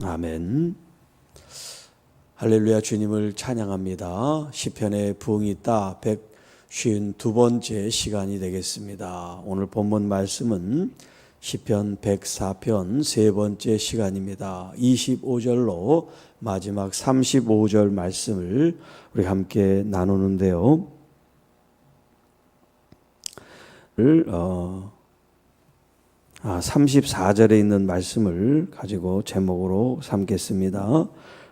아멘. 할렐루야. 주님을 찬양합니다. 시편에 부흥이 있다 152번째 시간이 되겠습니다. 오늘 본문 말씀은 시편 104편 세 번째 시간입니다. 25절로 마지막 35절 말씀을 우리 함께 나누는데요. 34절에 있는 말씀을 가지고 제목으로 삼겠습니다.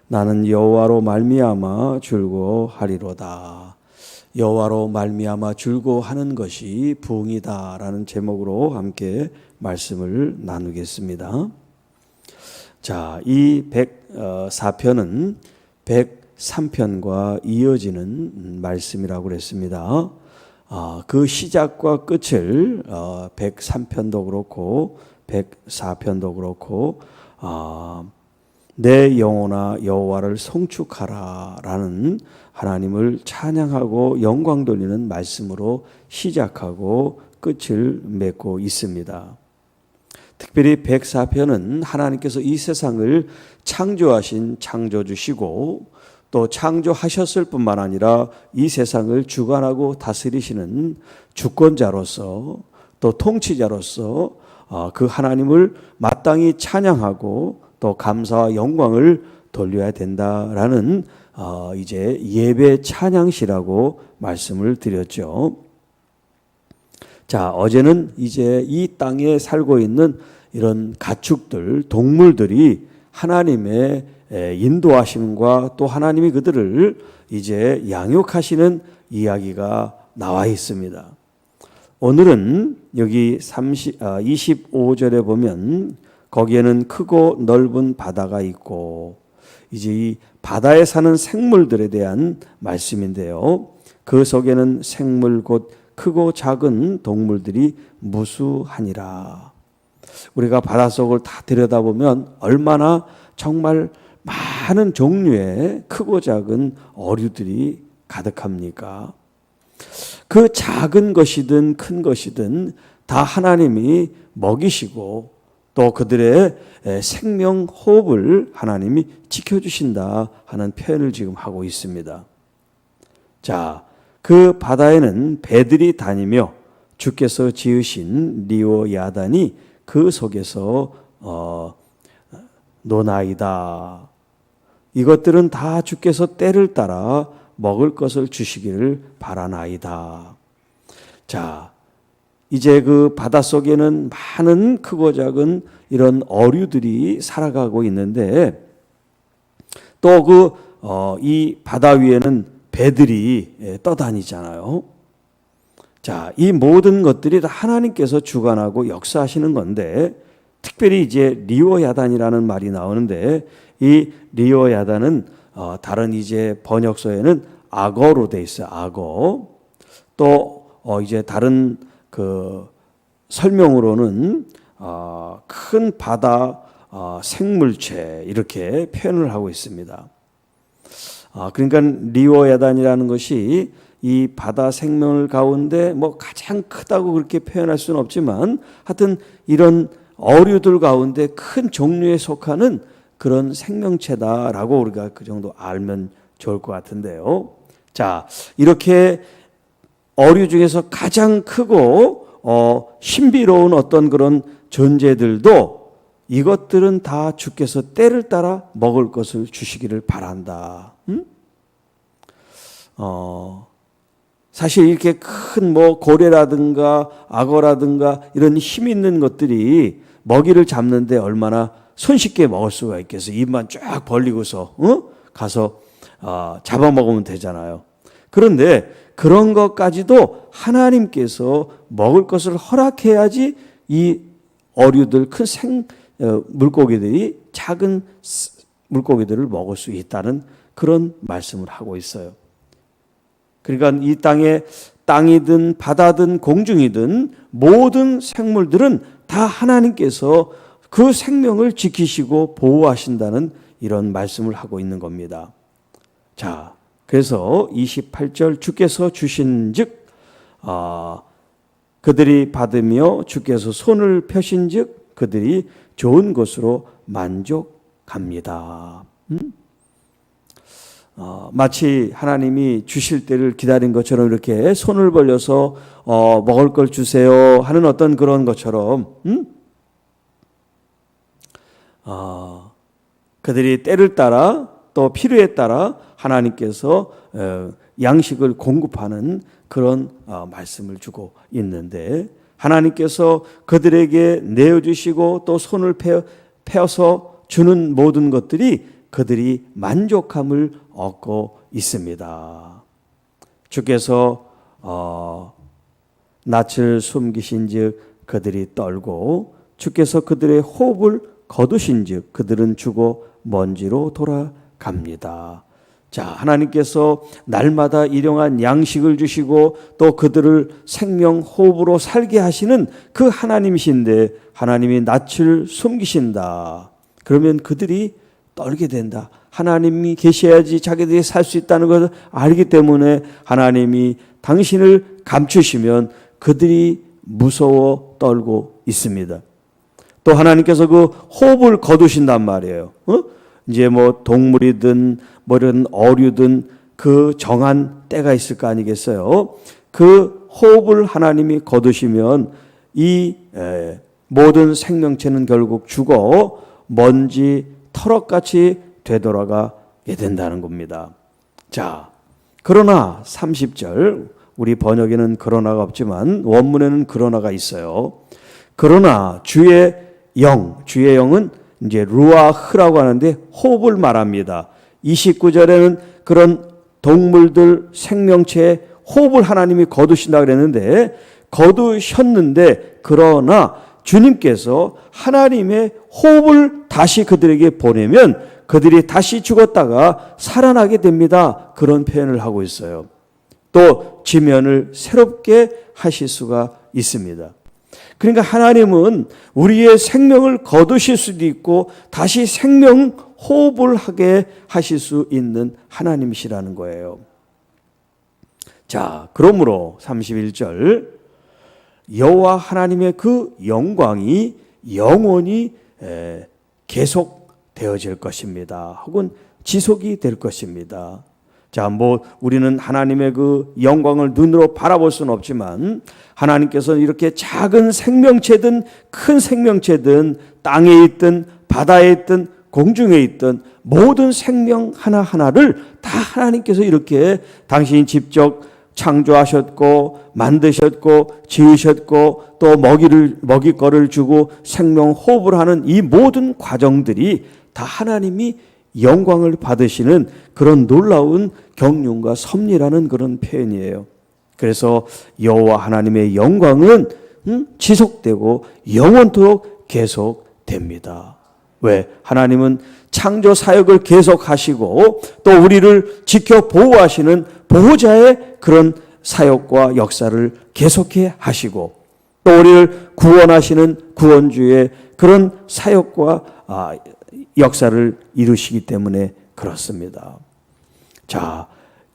나는 여호와로 말미암아 즐거워하리로다. 여호와로 말미암아 즐거워하는 것이 부흥이다라는 제목으로 함께 말씀을 나누겠습니다. 자, 이 104편은 103편과 이어지는 말씀이라고 그랬습니다. 그 시작과 끝을 103편도 그렇고 104편도 그렇고 내 영혼아 여호와를 송축하라 라는 하나님을 찬양하고 영광 돌리는 말씀으로 시작하고 끝을 맺고 있습니다. 특별히 104편은 하나님께서 이 세상을 창조하신 창조주시고 또 창조하셨을 뿐만 아니라 이 세상을 주관하고 다스리시는 주권자로서 또 통치자로서 그 하나님을 마땅히 찬양하고 또 감사와 영광을 돌려야 된다라는 이제 예배 찬양시라고 말씀을 드렸죠. 자, 어제는 이제 이 땅에 살고 있는 이런 가축들, 동물들이 하나님의 인도하심과 또 하나님이 그들을 이제 양육하시는 이야기가 나와 있습니다. 오늘은 여기 25절에 보면 거기에는 크고 넓은 바다가 있고 이제 이 바다에 사는 생물들에 대한 말씀인데요. 그 속에는 생물 곧 크고 작은 동물들이 무수하니라. 우리가 바닷속을 다 들여다보면 얼마나 정말 많은 종류의 크고 작은 어류들이 가득합니까? 그 작은 것이든 큰 것이든 다 하나님이 먹이시고 또 그들의 생명 호흡을 하나님이 지켜주신다 하는 표현을 지금 하고 있습니다. 자, 그 바다에는 배들이 다니며 주께서 지으신 리오 야단이 그 속에서 노나이다. 이것들은 다 주께서 때를 따라 먹을 것을 주시기를 바라나이다. 자, 이제 그 바닷속에는 많은 크고 작은 이런 어류들이 살아가고 있는데 또 이 바다 위에는 배들이 떠다니잖아요. 자, 이 모든 것들이 다 하나님께서 주관하고 역사하시는 건데 특별히 이제 리오야단이라는 말이 나오는데 이 리오야단은 다른 이제 번역서에는 악어로 돼 있어요. 악어. 또 이제 다른 그 설명으로는 큰 바다 생물체 이렇게 표현을 하고 있습니다. 그러니까 리오야단이라는 것이 이 바다 생물 가운데 뭐 가장 크다고 그렇게 표현할 수는 없지만 하여튼 이런 어류들 가운데 큰 종류에 속하는 그런 생명체다라고 우리가 그 정도 알면 좋을 것 같은데요. 자, 이렇게 어류 중에서 가장 크고 신비로운 어떤 그런 존재들도 이것들은 다 주께서 때를 따라 먹을 것을 주시기를 바란다. 사실 이렇게 큰 뭐 고래라든가 악어라든가 이런 힘 있는 것들이 먹이를 잡는데 얼마나 손쉽게 먹을 수가 있겠어요. 입만 쫙 벌리고서 가서 잡아먹으면 되잖아요. 그런데 그런 것까지도 하나님께서 먹을 것을 허락해야지 이 어류들 큰 물고기들이 작은 물고기들을 먹을 수 있다는 그런 말씀을 하고 있어요. 그러니까 이 땅이든 바다든 공중이든 모든 생물들은 다 하나님께서 그 생명을 지키시고 보호하신다는 이런 말씀을 하고 있는 겁니다. 자, 그래서 28절 주께서 주신즉 그들이 받으며 주께서 손을 펴신즉 그들이 좋은 것으로 만족하리로다. 돌아갑니다. 마치 하나님이 주실 때를 기다린 것처럼 이렇게 손을 벌려서 먹을 걸 주세요 하는 어떤 그런 것처럼 그들이 때를 따라 또 필요에 따라 하나님께서 양식을 공급하는 그런 말씀을 주고 있는데, 하나님께서 그들에게 내어주시고 또 손을 펴서 주는 모든 것들이 그들이 만족함을 얻고 있습니다. 주께서 낯을 숨기신즉 그들이 떨고 주께서 그들의 호흡을 거두신즉 그들은 죽어 먼지로 돌아갑니다. 자, 하나님께서 날마다 일용한 양식을 주시고 또 그들을 생명 호흡으로 살게 하시는 그 하나님이신데, 하나님이 낯을 숨기신다. 그러면 그들이 떨게 된다. 하나님이 계셔야지 자기들이 살 수 있다는 것을 알기 때문에 하나님이 당신을 감추시면 그들이 무서워 떨고 있습니다. 또 하나님께서 그 호흡을 거두신단 말이에요. 이제 뭐 동물이든 뭐 이런 어류든 그 정한 때가 있을 거 아니겠어요? 그 호흡을 하나님이 거두시면 이 모든 생명체는 결국 죽어 먼지 터럭같이 되돌아가게 된다는 겁니다. 자, 그러나 30절, 우리 번역에는 그러나가 없지만 원문에는 그러나가 있어요. 그러나 주의 영은 이제 루아흐라고 하는데 호흡을 말합니다. 29절에는 그런 동물들 생명체의 호흡을 하나님이 거두신다 그랬는데, 거두셨는데 그러나 주님께서 하나님의 호흡을 다시 그들에게 보내면 그들이 다시 죽었다가 살아나게 됩니다. 그런 표현을 하고 있어요. 또 지면을 새롭게 하실 수가 있습니다. 그러니까 하나님은 우리의 생명을 거두실 수도 있고 다시 생명 호흡을 하게 하실 수 있는 하나님이시라는 거예요. 자, 그러므로 31절, 여호와 하나님의 그 영광이 영원히 계속 되어질 것입니다. 혹은 지속이 될 것입니다. 자, 뭐 우리는 하나님의 그 영광을 눈으로 바라볼 수는 없지만 하나님께서는 이렇게 작은 생명체든 큰 생명체든 땅에 있든 바다에 있든 공중에 있든 모든 생명 하나하나를 다 하나님께서 이렇게 당신이 직접 창조하셨고 만드셨고 지으셨고 또 먹일 거를 주고 생명 호흡을 하는 이 모든 과정들이 다 하나님이 영광을 받으시는 그런 놀라운 경륜과 섭리라는 그런 표현이에요. 그래서 여호와 하나님의 영광은 지속되고 영원토록 계속됩니다. 왜? 하나님은 창조 사역을 계속하시고 또 우리를 지켜 보호하시는 보호자의 그런 사역과 역사를 계속해 하시고 또 우리를 구원하시는 구원주의 그런 사역과 역사를 이루시기 때문에 그렇습니다. 자,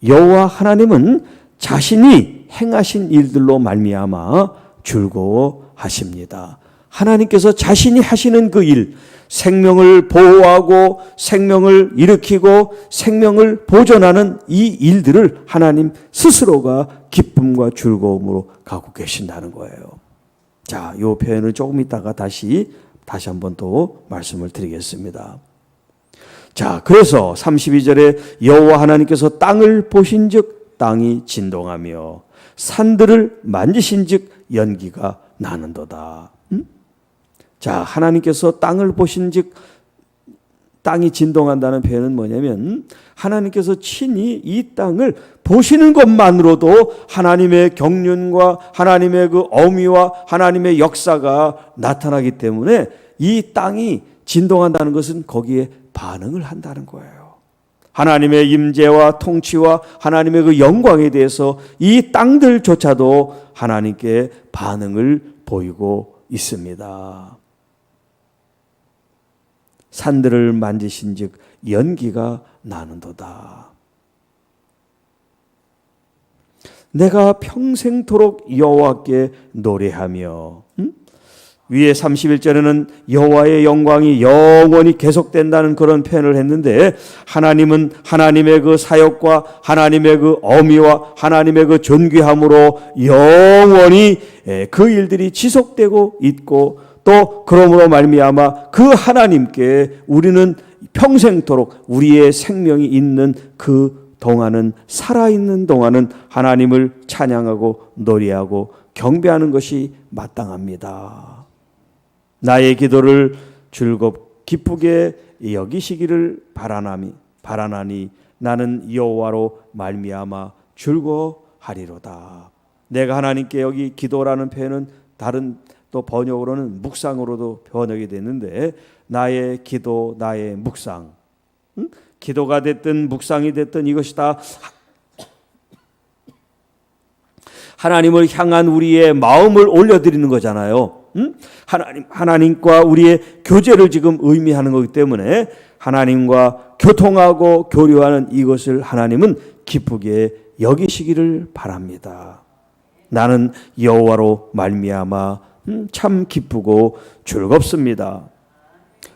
여호와 하나님은 자신이 행하신 일들로 말미암아 즐거워하십니다. 하나님께서 자신이 하시는 그 일, 생명을 보호하고 생명을 일으키고 생명을 보존하는 이 일들을 하나님 스스로가 기쁨과 즐거움으로 갖고 계신다는 거예요. 자, 이 표현을 조금 있다가 다시 한번 또 말씀을 드리겠습니다. 자, 그래서 32절에 여호와 하나님께서 땅을 보신즉 땅이 진동하며 산들을 만지신즉 연기가 나는도다. 자, 하나님께서 땅을 보신즉 땅이 진동한다는 표현은 뭐냐면 하나님께서 친히 이 땅을 보시는 것만으로도 하나님의 경륜과 하나님의 그 어미와 하나님의 역사가 나타나기 때문에 이 땅이 진동한다는 것은 거기에 반응을 한다는 거예요. 하나님의 임재와 통치와 하나님의 그 영광에 대해서 이 땅들조차도 하나님께 반응을 보이고 있습니다. 산들을 만지신즉 연기가 나는도다. 내가 평생토록 여호와께 노래하며 위에 31절에는 여호와의 영광이 영원히 계속된다는 그런 표현을 했는데, 하나님은 하나님의 그 사역과 하나님의 그 어미와 하나님의 그 존귀함으로 영원히 그 일들이 지속되고 있고, 또 그러므로 말미암아 그 하나님께 우리는 평생토록 우리의 생명이 있는 그 동안은, 살아있는 동안은 하나님을 찬양하고 노래하고 경배하는 것이 마땅합니다. 나의 기도를 기쁘게 여기시기를 바라나니 나는 여호와로 말미암아 즐거워하리로다. 내가 하나님께, 여기 기도라는 표현은 다른 또 번역으로는 묵상으로도 번역이 됐는데, 나의 기도, 나의 묵상, 기도가 됐든 묵상이 됐든 이것이 다 하나님을 향한 우리의 마음을 올려드리는 거잖아요. 하나님과 우리의 교제를 지금 의미하는 거기 때문에 하나님과 교통하고 교류하는 이것을 하나님은 기쁘게 여기시기를 바랍니다. 나는 여호와로 말미암아 참 기쁘고 즐겁습니다.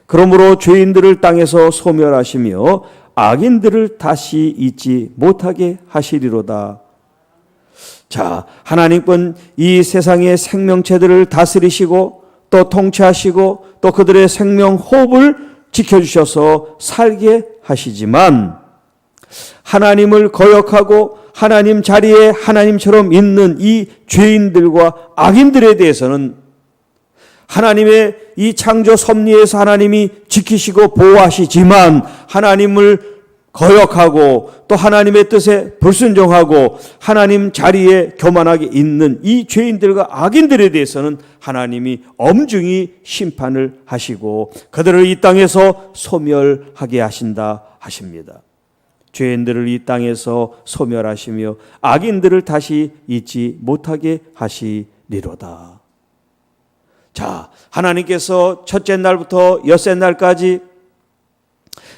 그러므로 죄인들을 땅에서 소멸하시며 악인들을 다시 잊지 못하게 하시리로다. 자, 하나님은 이 세상의 생명체들을 다스리시고 또 통치하시고 또 그들의 생명 호흡을 지켜주셔서 살게 하시지만, 하나님을 거역하고 하나님 자리에 하나님처럼 있는 이 죄인들과 악인들에 대해서는 하나님의 이 창조 섭리에서 하나님이 지키시고 보호하시지만, 하나님을 거역하고 또 하나님의 뜻에 불순종하고 하나님 자리에 교만하게 있는 이 죄인들과 악인들에 대해서는 하나님이 엄중히 심판을 하시고 그들을 이 땅에서 소멸하게 하신다 하십니다. 죄인들을 이 땅에서 소멸하시며 악인들을 다시 잊지 못하게 하시리로다. 자, 하나님께서 첫째 날부터 엿새 날까지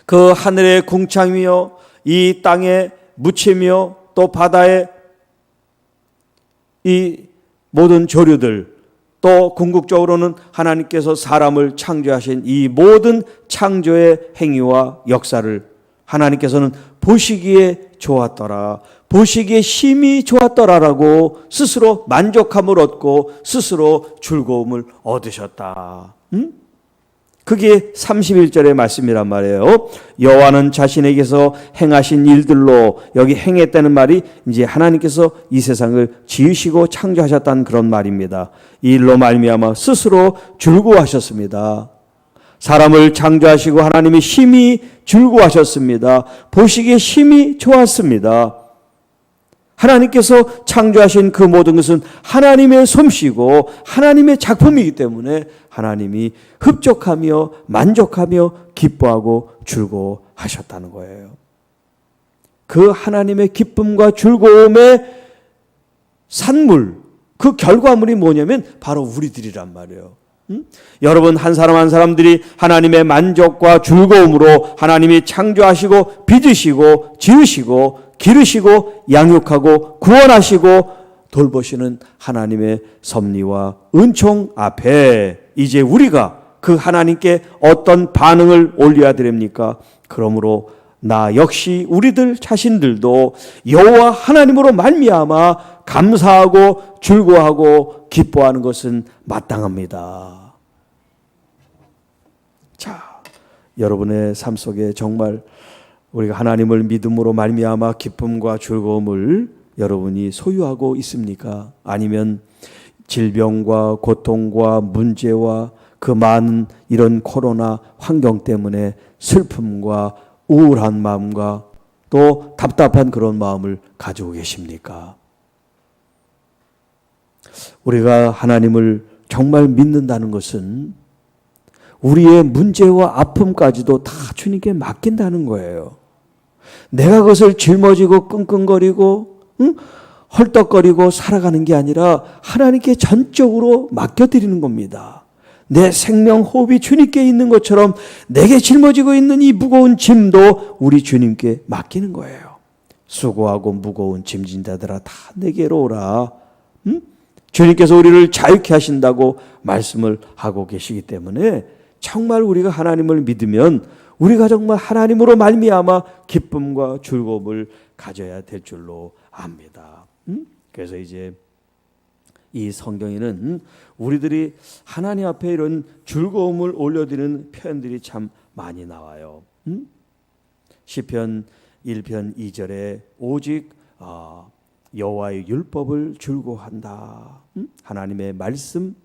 그 하늘의 궁창이며 이 땅의 무치며 또 바다의 이 모든 조류들, 또 궁극적으로는 하나님께서 사람을 창조하신 이 모든 창조의 행위와 역사를 하나님께서는 보시기에 좋았더라, 보시기에 심히 좋았더라라고 스스로 만족함을 얻고 스스로 즐거움을 얻으셨다. 그게 31절의 말씀이란 말이에요. 여호와는 자신에게서 행하신 일들로, 여기 행했다는 말이 이제 하나님께서 이 세상을 지으시고 창조하셨다는 그런 말입니다. 이 일로 말미암아 스스로 즐거워하셨습니다. 사람을 창조하시고 하나님이 심히 즐거워하셨습니다. 보시기에 심히 좋았습니다. 하나님께서 창조하신 그 모든 것은 하나님의 솜씨고 하나님의 작품이기 때문에 하나님이 흡족하며 만족하며 기뻐하고 즐거워하셨다는 거예요. 그 하나님의 기쁨과 즐거움의 산물, 그 결과물이 뭐냐면 바로 우리들이란 말이에요. 여러분 한 사람 한 사람들이 하나님의 만족과 즐거움으로 하나님이 창조하시고 빚으시고 지으시고 기르시고 양육하고 구원하시고 돌보시는 하나님의 섭리와 은총 앞에 이제 우리가 그 하나님께 어떤 반응을 올려야 됩니까? 그러므로 나 역시 우리들 자신들도 여호와 하나님으로 말미암아 감사하고 즐거워하고 기뻐하는 것은 마땅합니다. 자, 여러분의 삶 속에 정말 우리가 하나님을 믿음으로 말미암아 기쁨과 즐거움을 여러분이 소유하고 있습니까? 아니면 질병과 고통과 문제와 그 많은 이런 코로나 환경 때문에 슬픔과 우울한 마음과 또 답답한 그런 마음을 가지고 계십니까? 우리가 하나님을 정말 믿는다는 것은 우리의 문제와 아픔까지도 다 주님께 맡긴다는 거예요. 내가 그것을 짊어지고 끙끙거리고 헐떡거리고 살아가는 게 아니라 하나님께 전적으로 맡겨드리는 겁니다. 내 생명 호흡이 주님께 있는 것처럼 내게 짊어지고 있는 이 무거운 짐도 우리 주님께 맡기는 거예요. 수고하고 무거운 짐진 자들아 다 내게로 오라. 주님께서 우리를 자유케 하신다고 말씀을 하고 계시기 때문에 정말 우리가 하나님을 믿으면 우리가 정말 하나님으로 말미암아 기쁨과 즐거움을 가져야 될 줄로 압니다. 그래서 이제 이 성경에는 우리들이 하나님 앞에 이런 즐거움을 올려드리는 표현들이 참 많이 나와요. 시편 1편 2절에 오직 여호와의 율법을 즐거워한다. 하나님의 말씀.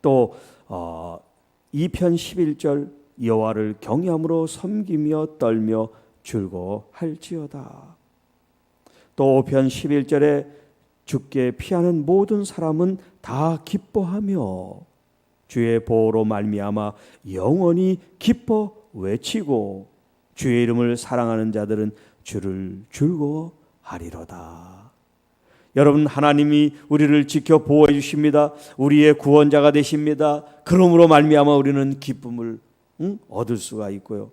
또 2편 11절 여호와를 경외함으로 섬기며 떨며 즐거워할지어다. 또 5편 11절에 주께 피하는 모든 사람은 다 기뻐하며 주의 보호로 말미암아 영원히 기뻐 외치고 주의 이름을 사랑하는 자들은 주를 즐거워하리로다. 여러분, 하나님이 우리를 지켜 보호해 주십니다. 우리의 구원자가 되십니다. 그러므로 말미암아 우리는 기쁨을 얻을 수가 있고요.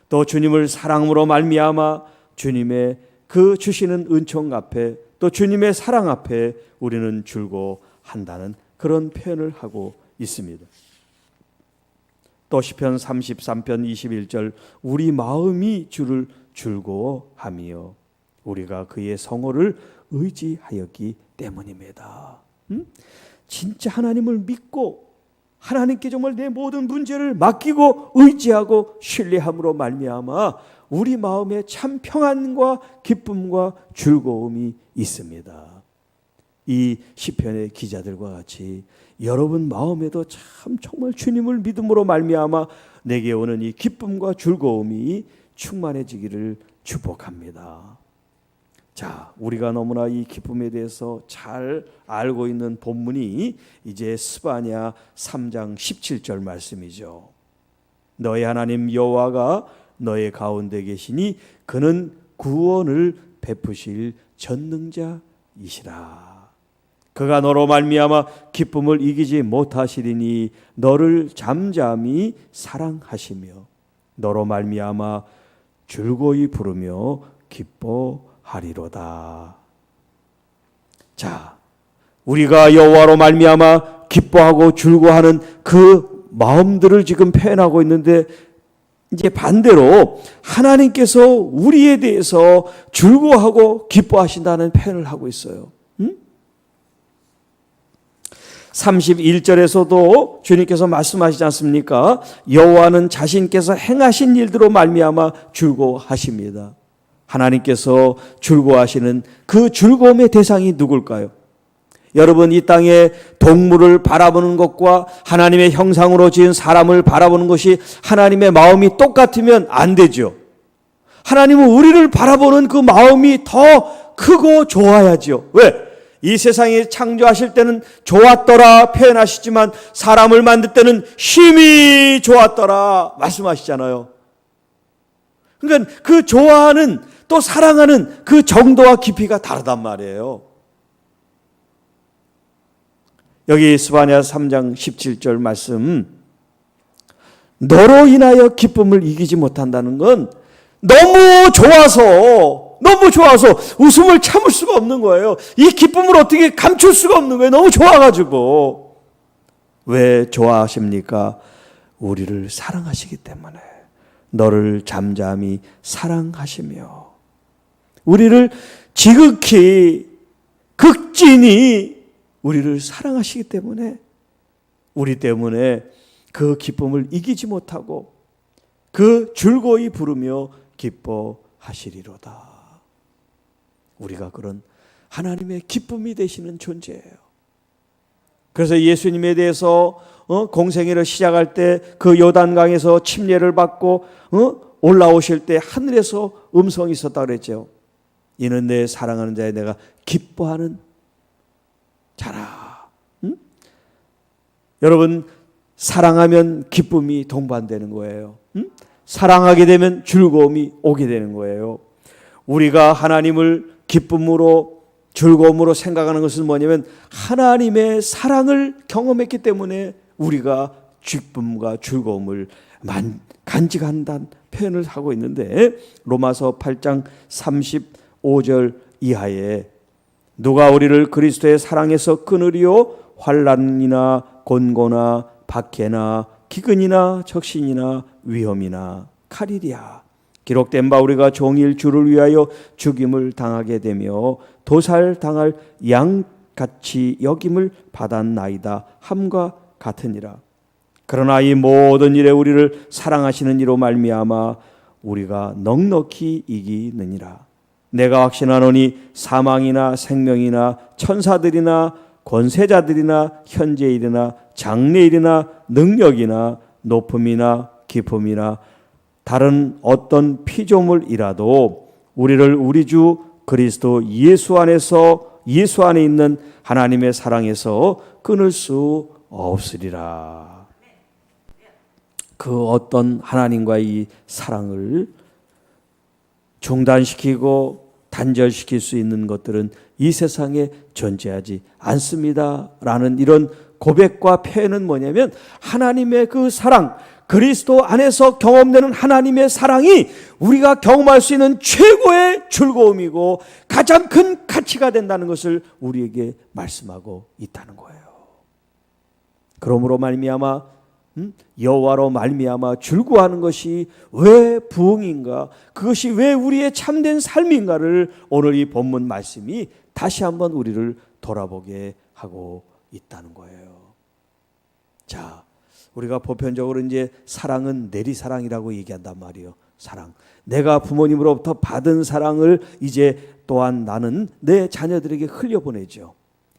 또 주님을 사랑으로 말미암아 주님의 그 주시는 은총 앞에 또 주님의 사랑 앞에 우리는 즐거워한다는 그런 표현을 하고 있습니다. 또 시편 33편 21절 우리 마음이 주를 즐거워하며 우리가 그의 성호를 의지하였기 때문입니다. 진짜 하나님을 믿고 하나님께 정말 내 모든 문제를 맡기고 의지하고 신뢰함으로 말미암아 우리 마음에 참 평안과 기쁨과 즐거움이 있습니다. 이 시편의 기자들과 같이 여러분 마음에도 참 정말 주님을 믿음으로 말미암아 내게 오는 이 기쁨과 즐거움이 충만해지기를 축복합니다. 자, 우리가 너무나 이 기쁨에 대해서 잘 알고 있는 본문이 이제 스바냐 3장 17절 말씀이죠. 너의 하나님 여호와가 너의 가운데 계시니 그는 구원을 베푸실 전능자이시라. 그가 너로 말미암아 기쁨을 이기지 못하시리니 너를 잠잠히 사랑하시며 너로 말미암아 즐거이 부르며 기뻐하리로다. 자, 우리가 여호와로 말미암아 기뻐하고 즐거워하는 그 마음들을 지금 표현하고 있는데 이제 반대로 하나님께서 우리에 대해서 즐거워하고 기뻐하신다는 표현을 하고 있어요. 31절에서도 주님께서 말씀하시지 않습니까? 여호와는 자신께서 행하신 일들로 말미암아 즐거워하십니다. 하나님께서 즐거워하시는 그 즐거움의 대상이 누굴까요? 여러분, 이 땅에 동물을 바라보는 것과 하나님의 형상으로 지은 사람을 바라보는 것이 하나님의 마음이 똑같으면 안 되죠. 하나님은 우리를 바라보는 그 마음이 더 크고 좋아야죠. 왜? 이 세상에 창조하실 때는 좋았더라 표현하시지만 사람을 만들 때는 심히 좋았더라 말씀하시잖아요. 그러니까 그 좋아하는 또 사랑하는 그 정도와 깊이가 다르단 말이에요. 여기 스바냐 3장 17절 말씀, 너로 인하여 기쁨을 이기지 못한다는 건 너무 좋아서 웃음을 참을 수가 없는 거예요. 이 기쁨을 어떻게 감출 수가 없는 거예요. 너무 좋아가지고. 왜 좋아하십니까? 우리를 사랑하시기 때문에. 너를 잠잠히 사랑하시며 우리를 지극히 극진히 우리를 사랑하시기 때문에 우리 때문에 그 기쁨을 이기지 못하고 그 즐거이 부르며 기뻐하시리로다. 우리가 그런 하나님의 기쁨이 되시는 존재예요. 그래서 예수님에 대해서 공생애를 시작할 때 그 요단강에서 침례를 받고 올라오실 때 하늘에서 음성이 있었다고 그랬죠. 이는 내 사랑하는 자에 내가 기뻐하는 자라. 여러분, 사랑하면 기쁨이 동반되는 거예요. 사랑하게 되면 즐거움이 오게 되는 거예요. 우리가 하나님을 기쁨으로 즐거움으로 생각하는 것은 뭐냐면 하나님의 사랑을 경험했기 때문에 우리가 기쁨과 즐거움을 간직한다는 표현을 하고 있는데 로마서 8장 35절 이하에 누가 우리를 그리스도의 사랑에서 끊으리요? 환난이나 곤고나 박해나 기근이나 적신이나 위험이나 칼이랴. 기록된 바 우리가 종일 주를 위하여 죽임을 당하게 되며 도살당할 양같이 여김을 받았나이다 함과 같으니라. 그러나 이 모든 일에 우리를 사랑하시는 이로 말미암아 우리가 넉넉히 이기느니라. 내가 확신하노니 사망이나 생명이나 천사들이나 권세자들이나 현재일이나 장래일이나 능력이나 높음이나 깊음이나 다른 어떤 피조물이라도 우리를 우리 주 그리스도 예수 안에 있는 하나님의 사랑에서 끊을 수 없으리라. 그 어떤 하나님과의 이 사랑을 중단시키고 단절시킬 수 있는 것들은 이 세상에 존재하지 않습니다 라는 이런 고백과 표현은 뭐냐면, 하나님의 그 사랑, 그리스도 안에서 경험되는 하나님의 사랑이 우리가 경험할 수 있는 최고의 즐거움이고 가장 큰 가치가 된다는 것을 우리에게 말씀하고 있다는 거예요. 그러므로 말미암아 여호와로 말미암아 즐거워하는 것이 왜 부흥인가, 그것이 왜 우리의 참된 삶인가를 오늘 이 본문 말씀이 다시 한번 우리를 돌아보게 하고 있다는 거예요. 자, 우리가 보편적으로 이제 사랑은 내리사랑이라고 얘기한단 말이에요. 사랑. 내가 부모님으로부터 받은 사랑을 이제 또한 나는 내 자녀들에게 흘려보내죠.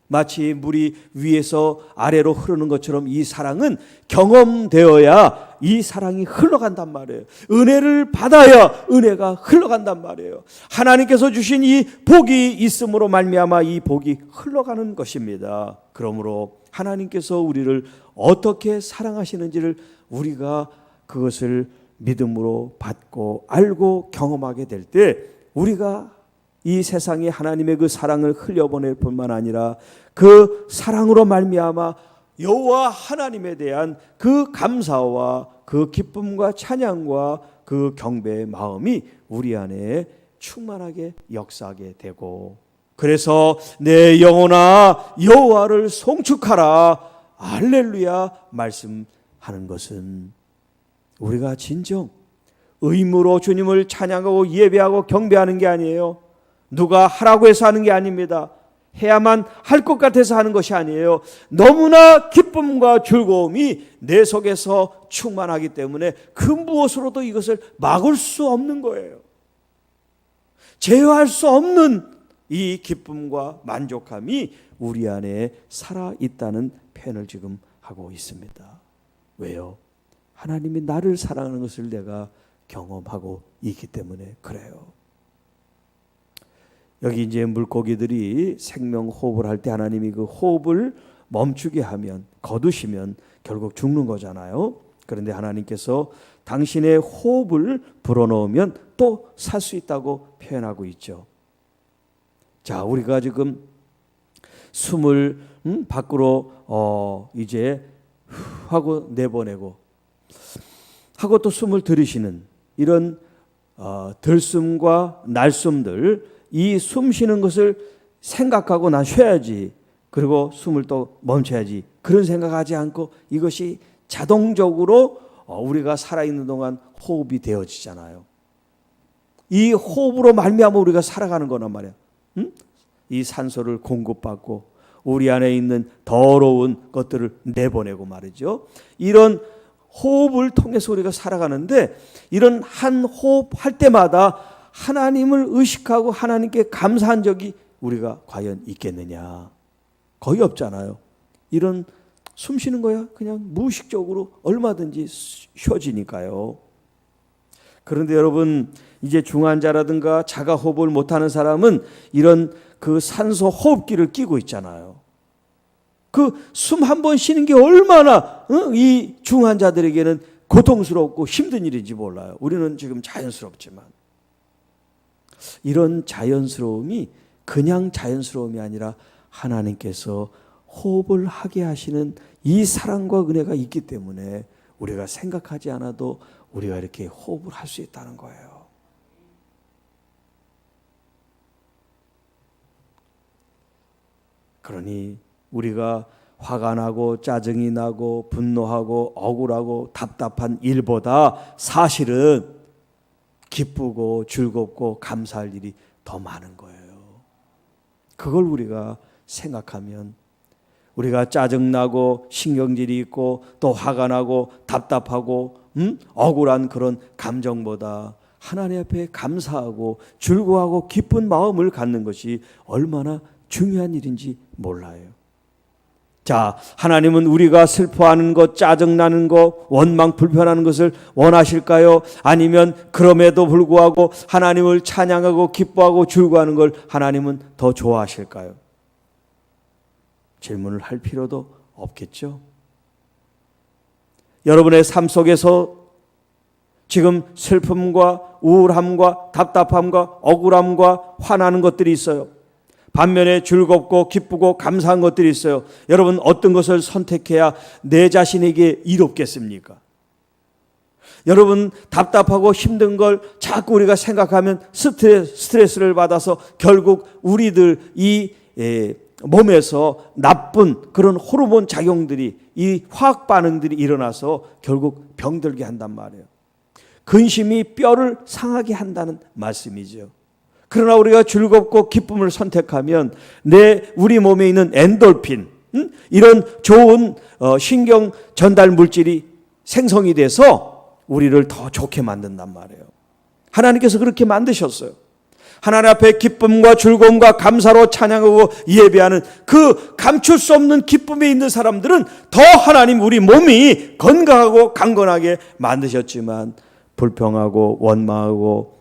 마치 물이 위에서 아래로 흐르는 것처럼 이 사랑은 경험되어야 이 사랑이 흘러간단 말이에요. 은혜를 받아야 은혜가 흘러간단 말이에요. 하나님께서 주신 이 복이 있음으로 말미암아 이 복이 흘러가는 것입니다. 그러므로 하나님께서 우리를 어떻게 사랑하시는지를 우리가 그것을 믿음으로 받고 알고 경험하게 될 때 우리가 이 세상에 하나님의 그 사랑을 흘려보낼 뿐만 아니라 그 사랑으로 말미암아 여호와 하나님에 대한 그 감사와 그 기쁨과 찬양과 그 경배의 마음이 우리 안에 충만하게 역사하게 되고, 그래서 내 영혼아 여호와를 송축하라 할렐루야 말씀하는 것은 우리가 진정 의무로 주님을 찬양하고 예배하고 경배하는 게 아니에요. 누가 하라고 해서 하는 게 아닙니다. 해야만 할 것 같아서 하는 것이 아니에요. 너무나 기쁨과 즐거움이 내 속에서 충만하기 때문에 그 무엇으로도 이것을 막을 수 없는 거예요. 제어할 수 없는 이 기쁨과 만족함이 우리 안에 살아있다는 표현을 지금 하고 있습니다. 왜요? 하나님이 나를 사랑하는 것을 내가 경험하고 있기 때문에 그래요. 여기 이제 물고기들이 생명 호흡을 할 때 하나님이 그 호흡을 멈추게 하면, 거두시면 결국 죽는 거잖아요. 그런데 하나님께서 당신의 호흡을 불어넣으면 또 살 수 있다고 표현하고 있죠. 자, 우리가 지금 숨을 밖으로 이제 하고 내보내고 하고 또 숨을 들이쉬는 이런 들숨과 날숨들, 이 숨 쉬는 것을 생각하고 난 쉬어야지, 그리고 숨을 또 멈춰야지, 그런 생각하지 않고 이것이 자동적으로 우리가 살아있는 동안 호흡이 되어지잖아요. 이 호흡으로 말미암아 우리가 살아가는 거란 말이야. 이 산소를 공급받고 우리 안에 있는 더러운 것들을 내보내고 말이죠. 이런 호흡을 통해서 우리가 살아가는데, 이런 한 호흡 할 때마다 하나님을 의식하고 하나님께 감사한 적이 우리가 과연 있겠느냐? 거의 없잖아요. 이런 숨 쉬는 거야 그냥 무의식적으로 얼마든지 쉬어지니까요. 그런데 여러분, 이제 중환자라든가 자가 호흡을 못하는 사람은 이런 그 산소 호흡기를 끼고 있잖아요. 그 숨 한 번 쉬는 게 얼마나 이 중환자들에게는 고통스럽고 힘든 일인지 몰라요. 우리는 지금 자연스럽지만 이런 자연스러움이 그냥 자연스러움이 아니라 하나님께서 호흡을 하게 하시는 이 사랑과 은혜가 있기 때문에 우리가 생각하지 않아도 우리가 이렇게 호흡을 할 수 있다는 거예요. 그러니 우리가 화가 나고 짜증이 나고 분노하고 억울하고 답답한 일보다 사실은 기쁘고 즐겁고 감사할 일이 더 많은 거예요. 그걸 우리가 생각하면 우리가 짜증나고 신경질이 있고 또 화가 나고 답답하고 억울한 그런 감정보다 하나님 앞에 감사하고 즐거워하고 기쁜 마음을 갖는 것이 얼마나 중요한 일인지 몰라요. 자, 하나님은 우리가 슬퍼하는 것, 짜증나는 것, 원망, 불편하는 것을 원하실까요? 아니면 그럼에도 불구하고 하나님을 찬양하고 기뻐하고 즐거워하는 걸 하나님은 더 좋아하실까요? 질문을 할 필요도 없겠죠. 여러분의 삶 속에서 지금 슬픔과 우울함과 답답함과 억울함과 화나는 것들이 있어요. 반면에 즐겁고 기쁘고 감사한 것들이 있어요. 여러분 어떤 것을 선택해야 내 자신에게 이롭겠습니까? 여러분 답답하고 힘든 걸 자꾸 우리가 생각하면 스트레스를 받아서 결국 우리들 이 몸에서 나쁜 그런 호르몬 작용들이 이 화학 반응들이 일어나서 결국 병들게 한단 말이에요. 근심이 뼈를 상하게 한다는 말씀이죠. 그러나 우리가 즐겁고 기쁨을 선택하면 우리 몸에 있는 엔돌핀 이런 좋은 신경 전달 물질이 생성이 돼서 우리를 더 좋게 만든단 말이에요. 하나님께서 그렇게 만드셨어요. 하나님 앞에 기쁨과 즐거움과 감사로 찬양하고 예배하는 그 감출 수 없는 기쁨에 있는 사람들은 더 하나님 우리 몸이 건강하고 강건하게 만드셨지만 불평하고 원망하고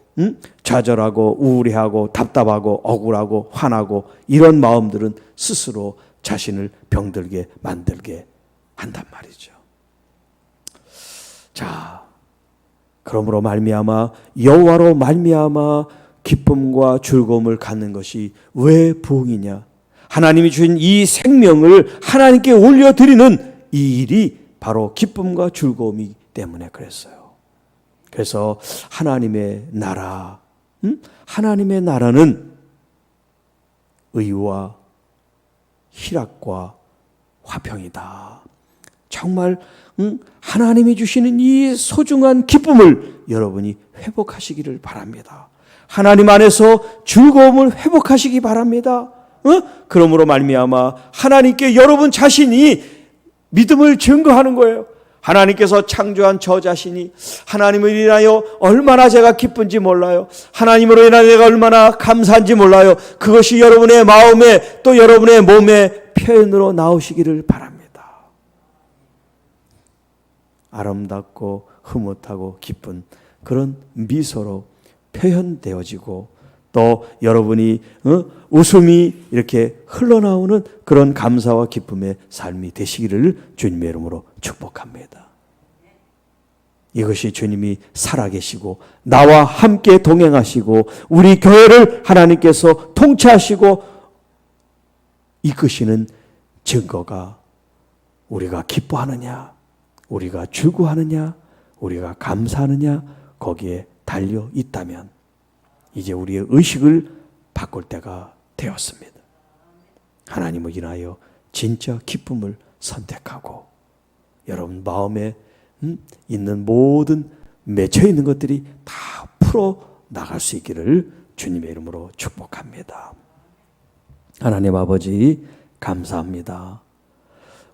좌절하고 우울해하고 답답하고 억울하고 화나고 이런 마음들은 스스로 자신을 병들게 만들게 한단 말이죠. 자, 그러므로 말미암아 여호와로 말미암아 기쁨과 즐거움을 갖는 것이 왜 부흥이냐? 하나님이 주신 이 생명을 하나님께 올려드리는 이 일이 바로 기쁨과 즐거움이기 때문에 그랬어요. 그래서 하나님의 나라, 하나님의 나라는 의와 희락과 화평이다. 정말 하나님이 주시는 이 소중한 기쁨을 여러분이 회복하시기를 바랍니다. 하나님 안에서 즐거움을 회복하시기 바랍니다. 그러므로 말미암아 하나님께 여러분 자신이 믿음을 증거하는 거예요. 하나님께서 창조한 저 자신이 하나님을 인하여 얼마나 제가 기쁜지 몰라요. 하나님으로 인하여 내가 얼마나 감사한지 몰라요. 그것이 여러분의 마음에 또 여러분의 몸에 표현으로 나오시기를 바랍니다. 아름답고 흐뭇하고 기쁜 그런 미소로 표현되어지고 또 여러분이 웃음이 이렇게 흘러나오는 그런 감사와 기쁨의 삶이 되시기를 주님의 이름으로 축복합니다. 이것이 주님이 살아계시고 나와 함께 동행하시고 우리 교회를 하나님께서 통치하시고 이끄시는 증거가 우리가 기뻐하느냐, 우리가 즐거워하느냐, 우리가 감사하느냐 거기에 달려 있다면 이제 우리의 의식을 바꿀 때가 되었습니다. 하나님을 인하여 진짜 기쁨을 선택하고 여러분 마음에 있는 모든 맺혀 있는 것들이 다 풀어 나갈 수 있기를 주님의 이름으로 축복합니다. 하나님 아버지 감사합니다.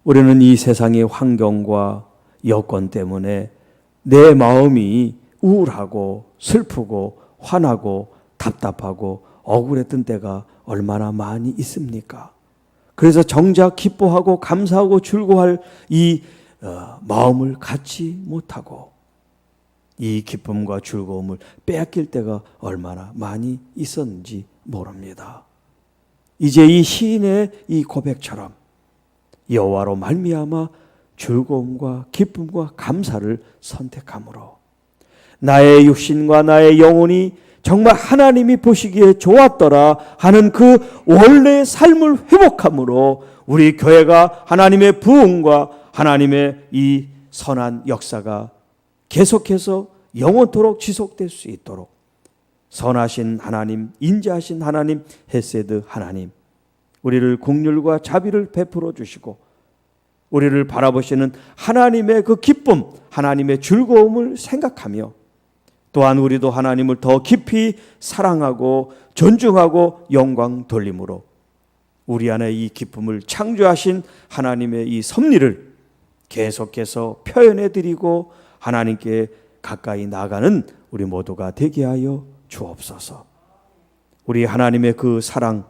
우리는 이 세상의 환경과 여건 때문에 내 마음이 우울하고 슬프고 화나고 답답하고 억울했던 때가 얼마나 많이 있습니까? 그래서 정작 기뻐하고 감사하고 즐거워할 이 마음을 갖지 못하고 이 기쁨과 즐거움을 빼앗길 때가 얼마나 많이 있었는지 모릅니다. 이제 이 시인의 이 고백처럼 여호와로 말미암아 즐거움과 기쁨과 감사를 선택함으로 나의 육신과 나의 영혼이 정말 하나님이 보시기에 좋았더라 하는 그 원래의 삶을 회복함으로 우리 교회가 하나님의 부흥과 하나님의 이 선한 역사가 계속해서 영원토록 지속될 수 있도록 선하신 하나님, 인자하신 하나님, 헤세드 하나님, 우리를 긍휼과 자비를 베풀어 주시고 우리를 바라보시는 하나님의 그 기쁨, 하나님의 즐거움을 생각하며 또한 우리도 하나님을 더 깊이 사랑하고 존중하고 영광 돌림으로 우리 안에 이 기쁨을 창조하신 하나님의 이 섭리를 계속해서 표현해 드리고 하나님께 가까이 나가는 우리 모두가 되게 하여 주옵소서. 우리 하나님의 그 사랑,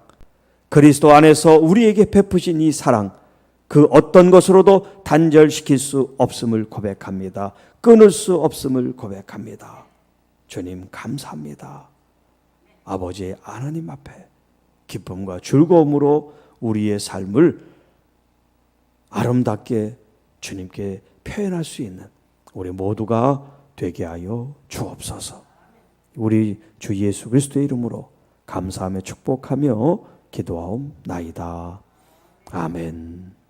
그리스도 안에서 우리에게 베푸신 이 사랑, 그 어떤 것으로도 단절시킬 수 없음을 고백합니다. 끊을 수 없음을 고백합니다. 주님 감사합니다. 아버지 하나님 앞에 기쁨과 즐거움으로 우리의 삶을 아름답게 주님께 표현할 수 있는 우리 모두가 되게 하여 주옵소서. 우리 주 예수 그리스도의 이름으로 감사하며 축복하며 기도하옵나이다. 아멘.